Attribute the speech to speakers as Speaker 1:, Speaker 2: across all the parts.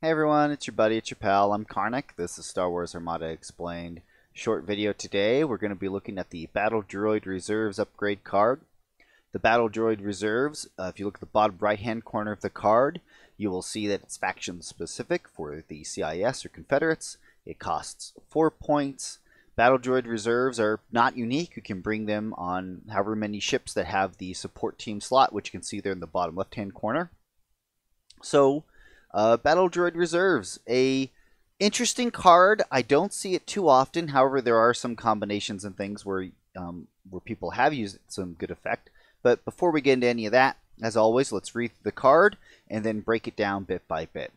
Speaker 1: Hey everyone, it's your buddy, it's your pal, I'm Karnak. This is Star Wars Armada Explained. Short video today. We're going to be looking at the Battle Droid Reserves upgrade card. The Battle Droid Reserves, if you look at the bottom right hand corner of the card, you will see that it's faction specific for the CIS or Confederates. It costs 4 points. Battle Droid Reserves are not unique. You can bring them on however many ships that have the support team slot, which you can see there in the bottom left hand corner. So, Battle Droid Reserves, a interesting card. I don't see it too often. However, there are some combinations and things where people have used some good effect. But before we get into any of that, as always, let's read the card and then break it down bit by bit.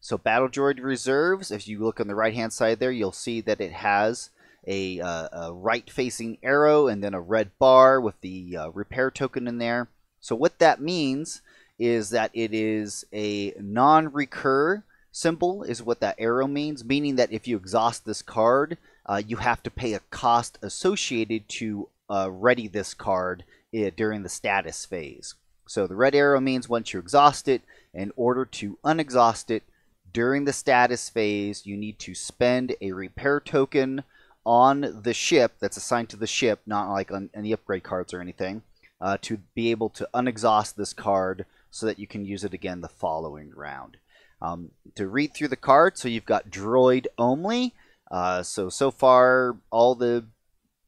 Speaker 1: So Battle Droid Reserves, if you look on the right-hand side there, you'll see that it has a right-facing arrow and then a red bar with the repair token in there. So what that means is that it is a non-recur symbol is what that arrow means, meaning that if you exhaust this card, you have to pay a cost associated to ready this card during the status phase. So the red arrow means once you exhaust it, in order to unexhaust it during the status phase, you need to spend a repair token on the ship that's assigned to the ship, not like on any upgrade cards or anything, to be able to unexhaust this card so that you can use it again the following round. To read through the card, so you've got droid only. So far, all the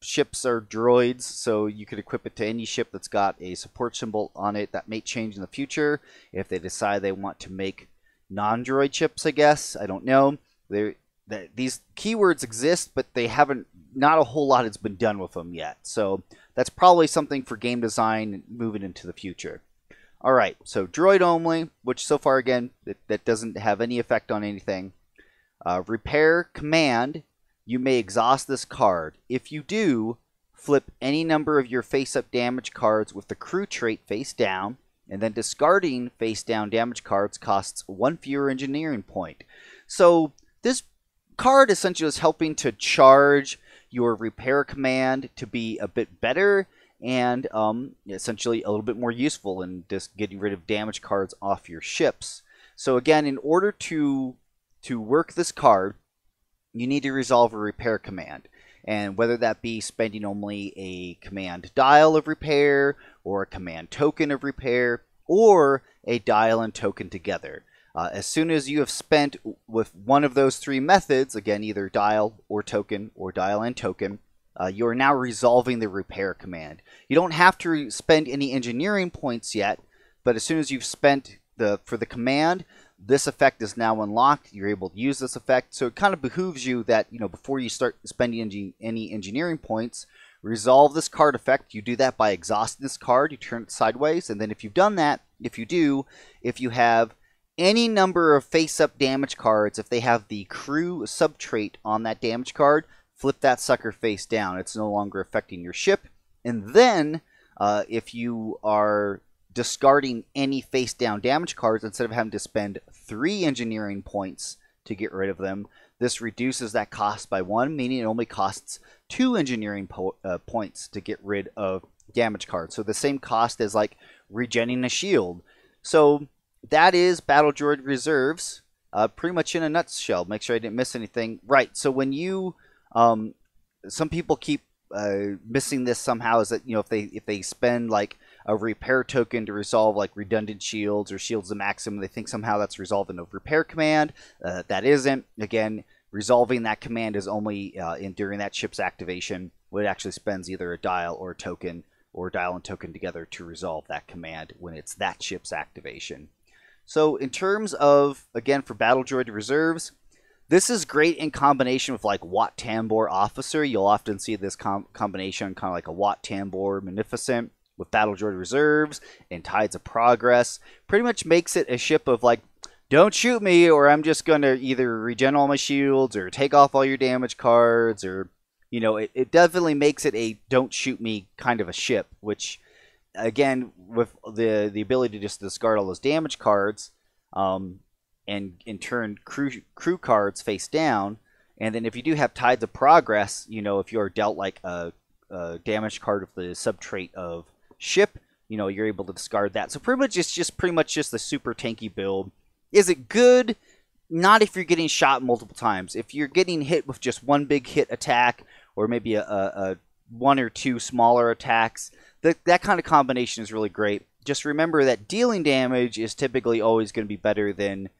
Speaker 1: ships are droids, so you could equip it to any ship that's got a support symbol on it. That may change in the future if they decide they want to make non-droid ships, I guess. I don't know. These keywords exist, but they haven't, not a whole lot has been done with them yet. So that's probably something for game design moving into the future. Alright, so droid only, which so far, again, that doesn't have any effect on anything. Repair command, you may exhaust this card. If you do, flip any number of your face-up damage cards with the crew trait face down, and then discarding face-down damage cards costs 1 fewer engineering point. So this card essentially is helping to charge your repair command to be a bit better and essentially a little bit more useful in just getting rid of damage cards off your ships. So again, in order to work this card, you need to resolve a repair command. And whether that be spending only a command dial of repair, or a command token of repair, or a dial and token together. As soon as you have spent with one of those three methods, again, either dial or token, or dial and token, you are now resolving the repair command. You don't have to spend any engineering points yet, but as soon as you've spent for the command, this effect is now unlocked. You're able to use this effect, so it kind of behooves you that, before you start spending any engineering points, resolve this card effect. You do that by exhausting this card. You turn it sideways, and then if you've done that, if you have any number of face-up damage cards, if they have the crew subtrait on that damage card, flip that sucker face down. It's no longer affecting your ship. And then, if you are discarding any face-down damage cards, instead of having to spend 3 engineering points to get rid of them, this reduces that cost by 1, meaning it only costs 2 engineering points to get rid of damage cards. So the same cost as like regenning a shield. So that is Battle Droid Reserves, pretty much in a nutshell. Make sure I didn't miss anything. Right, so when you some people keep missing this somehow, is that if they spend like a repair token to resolve like redundant shields or shields to maximum, they think somehow that's resolving a repair command. That isn't. Again, resolving that command is only during that ship's activation, when it actually spends either a dial or a token, or dial and token together to resolve that command when it's that ship's activation. So in terms of, again, for Battle Droid Reserves, this is great in combination with like Wat Tambor Officer. You'll often see this combination, kind of like a Wat Tambor Munificent with Battle Droid Reserves and Tides of Progress. Pretty much makes it a ship of like, don't shoot me, or I'm just going to either regen all my shields or take off all your damage cards, or, it definitely makes it a don't shoot me kind of a ship, which, again, with the ability to just discard all those damage cards, and in turn crew cards face down, and then if you do have Tides of Progress, if you are dealt like a damage card of the subtrait of ship, you're able to discard that. So pretty much it's just the super tanky build. Is it good? Not if you're getting shot multiple times. If you're getting hit with just one big hit attack, or maybe a one or two smaller attacks, that kind of combination is really great. Just remember that dealing damage is typically always going to be better than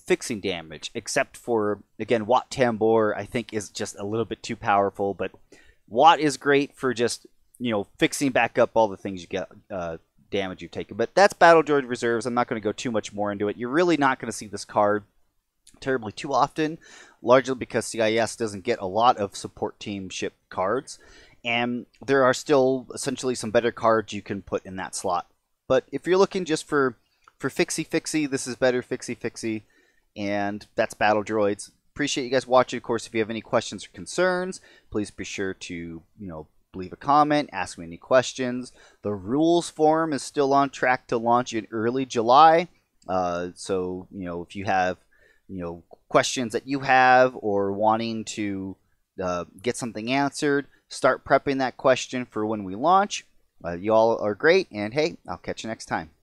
Speaker 1: fixing damage, except for, again, Watt Tambor I think is just a little bit too powerful, but Watt is great for just, you know, fixing back up all the things you get, damage you've taken. But that's Battle Droid Reserves. I'm not going to go too much more into it. You're really not going to see this card terribly too often, largely because CIS doesn't get a lot of support team ship cards, and there are still essentially some better cards you can put in that slot. But if you're looking just for fixie, this is better fixie, and that's Battle Droids. Appreciate you guys watching. Of course, if you have any questions or concerns, please be sure to, leave a comment, ask me any questions. The rules forum is still on track to launch in early July. So, if you have, questions that you have or wanting to get something answered, start prepping that question for when we launch. You all are great, and hey, I'll catch you next time.